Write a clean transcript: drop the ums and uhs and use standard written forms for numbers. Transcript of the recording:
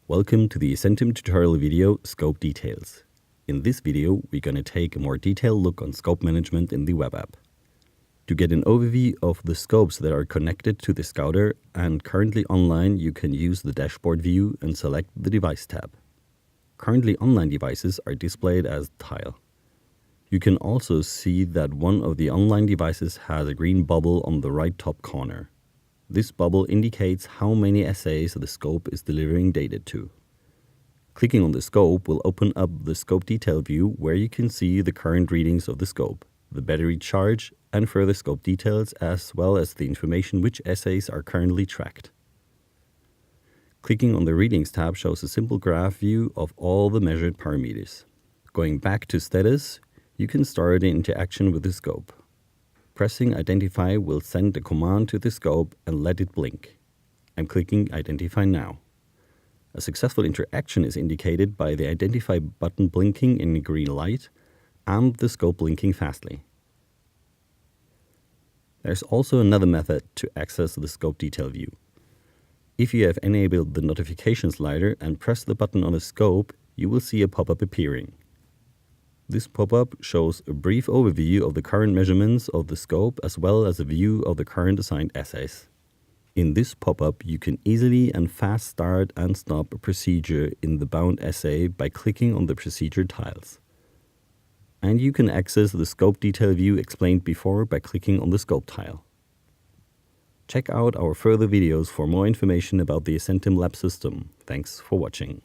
Welcome to the essentim tutorial video Scope Details. In this video, we're going to take a more detailed look on scope management in the web app. To get an overview of the scopes that are connected to the Scouter and currently online, you can use the dashboard view and select the Device tab. Currently online devices are displayed as tile. You can also see that one of the online devices has a green bubble on the right top corner. This bubble indicates how many assays the scope is delivering data to. Clicking on the scope will open up the scope detail view where you can see the current readings of the scope, the battery charge, and further scope details, as well as the information which assays are currently tracked. Clicking on the Readings tab shows a simple graph view of all the measured parameters. Going back to Status, you can start an interaction with the scope. Pressing Identify will send a command to the scope and let it blink. I'm clicking Identify now. A successful interaction is indicated by the Identify button blinking in green light and the scope blinking fastly. There's also another method to access the scope detail view. If you have enabled the notification slider and press the button on a scope, you will see a pop-up appearing. This pop-up shows a brief overview of the current measurements of the scope as well as a view of the current assigned assays. In this pop-up, you can easily and fast start and stop a procedure in the bound assay by clicking on the procedure tiles. And you can access the scope detail view explained before by clicking on the scope tile. Check out our further videos for more information about the essentim lab system. Thanks for watching.